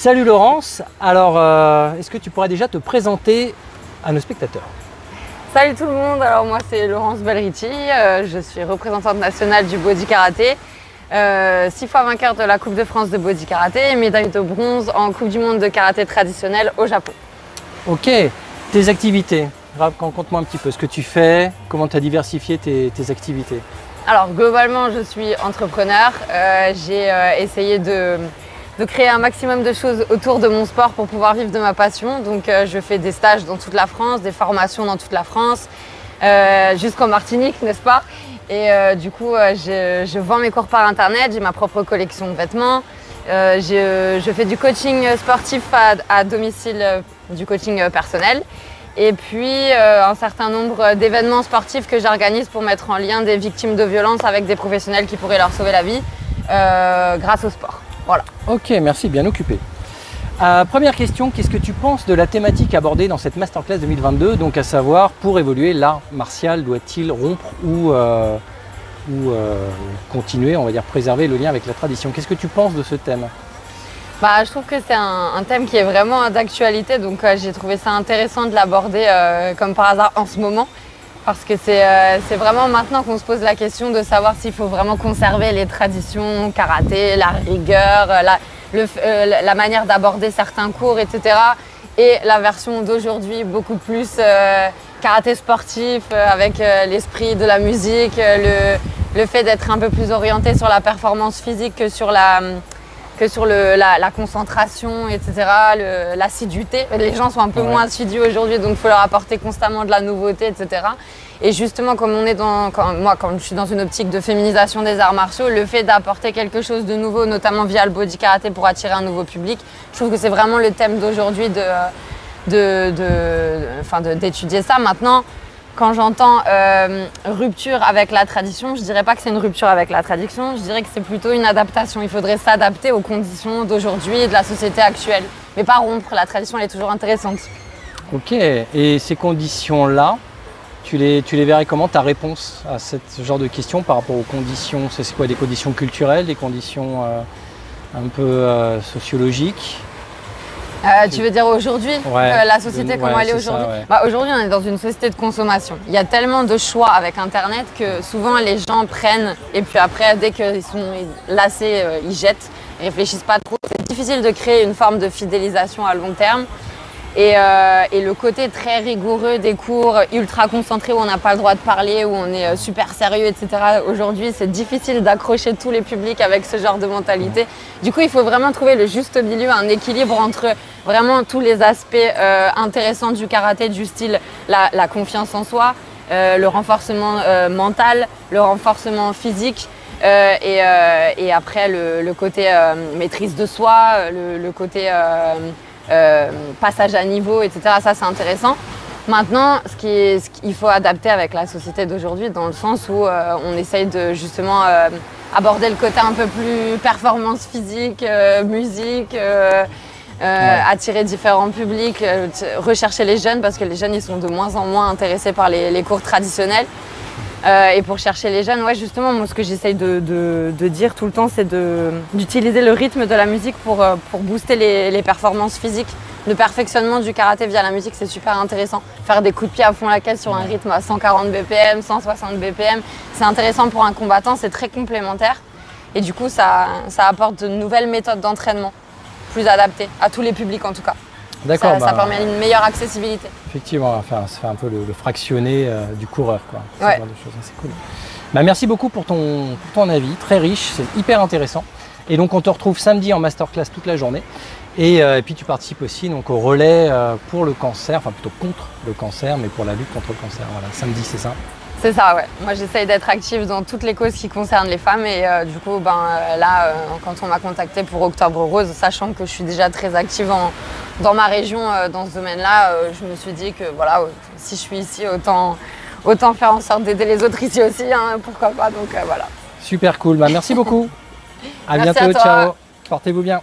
Salut Laurence, alors est-ce que tu pourrais déjà te présenter à nos spectateurs? Salut tout le monde, alors moi c'est Laurence Belriti, je suis représentante nationale du body karaté, 6 fois vainqueur de la Coupe de France de body karaté et médaille de bronze en Coupe du monde de karaté traditionnel au Japon. Ok, tes activités, raconte-moi un petit peu ce que tu fais, comment tu as diversifié tes activités. Alors globalement je suis entrepreneur, j'ai essayé de créer un maximum de choses autour de mon sport pour pouvoir vivre de ma passion. Donc je fais des stages dans toute la France, des formations dans toute la France, jusqu'en Martinique, n'est-ce pas? Et du coup, je vends mes cours par internet, j'ai ma propre collection de vêtements. Je fais du coaching sportif à domicile, du coaching personnel. Et puis un certain nombre d'événements sportifs que j'organise pour mettre en lien des victimes de violences avec des professionnels qui pourraient leur sauver la vie grâce au sport. Voilà. Ok, merci, bien occupé. Première question, qu'est-ce que tu penses de la thématique abordée dans cette Masterclass 2022, donc à savoir, pour évoluer, l'art martial doit-il rompre ou continuer, on va dire, préserver le lien avec la tradition? Qu'est-ce que tu penses de ce thème? Je trouve que c'est un thème qui est vraiment d'actualité, donc j'ai trouvé ça intéressant de l'aborder comme par hasard en ce moment. Parce que c'est vraiment maintenant qu'on se pose la question de savoir s'il faut vraiment conserver les traditions, karaté, la rigueur, la manière d'aborder certains cours, etc. Et la version d'aujourd'hui beaucoup plus karaté sportif, avec l'esprit de la musique, le fait d'être un peu plus orienté sur la performance physique que sur la concentration, etc., l'assiduité. Les gens sont un peu moins assidus aujourd'hui, donc il faut leur apporter constamment de la nouveauté, etc. Et justement, comme quand je suis dans une optique de féminisation des arts martiaux, le fait d'apporter quelque chose de nouveau, notamment via le body karaté pour attirer un nouveau public, je trouve que c'est vraiment le thème d'aujourd'hui d'étudier ça. Maintenant, quand j'entends rupture avec la tradition, je ne dirais pas que c'est une rupture avec la tradition, je dirais que c'est plutôt une adaptation. Il faudrait s'adapter aux conditions d'aujourd'hui et de la société actuelle. Mais pas rompre, la tradition elle est toujours intéressante. Ok, et ces conditions-là, tu les verrais comment, ta réponse à ce genre de questions par rapport aux conditions? C'est quoi, des conditions culturelles, des conditions un peu sociologiques? Tu veux dire aujourd'hui, la société, comment elle est aujourd'hui? Aujourd'hui, on est dans une société de consommation. Il y a tellement de choix avec Internet que souvent les gens prennent et puis après, dès qu'ils sont lassés, ils jettent, ils réfléchissent pas trop. C'est difficile de créer une forme de fidélisation à long terme. Et le côté très rigoureux des cours ultra concentrés où on n'a pas le droit de parler, où on est super sérieux, etc. Aujourd'hui, c'est difficile d'accrocher tous les publics avec ce genre de mentalité. Du coup, il faut vraiment trouver le juste milieu, un équilibre entre vraiment tous les aspects intéressants du karaté, du style la confiance en soi, le renforcement mental, le renforcement physique. Et après le côté maîtrise de soi, le côté passage à niveau, etc. Ça, c'est intéressant. Maintenant, il faut adapter avec la société d'aujourd'hui dans le sens où on essaye de justement aborder le côté un peu plus performance physique, musique, attirer différents publics, rechercher les jeunes parce que les jeunes ils sont de moins en moins intéressés par les cours traditionnels. Et pour chercher les jeunes, justement, moi ce que j'essaye de dire tout le temps, c'est d'utiliser le rythme de la musique pour booster les performances physiques. Le perfectionnement du karaté via la musique, c'est super intéressant. Faire des coups de pied à fond la caisse sur un rythme à 140 BPM, 160 BPM, c'est intéressant pour un combattant, c'est très complémentaire. Et du coup, ça apporte de nouvelles méthodes d'entraînement, plus adaptées, à tous les publics en tout cas. D'accord. Ça permet une meilleure accessibilité. Effectivement, ça fait un peu le fractionné du coureur, quoi. C'est cool. Merci beaucoup pour ton avis, très riche, c'est hyper intéressant. Et donc on te retrouve samedi en masterclass toute la journée. Et puis tu participes aussi donc, au relais pour le cancer, enfin plutôt contre le cancer, mais pour la lutte contre le cancer. Voilà, samedi, c'est ça? C'est ça, ouais. Moi, j'essaye d'être active dans toutes les causes qui concernent les femmes. Et du coup, là, quand on m'a contactée pour Octobre Rose, sachant que je suis déjà très active dans ma région dans ce domaine-là, je me suis dit que voilà, si je suis ici, autant faire en sorte d'aider les autres ici aussi, hein, pourquoi pas. Donc voilà. Super cool. Merci beaucoup. À bientôt. Ciao. Portez-vous bien.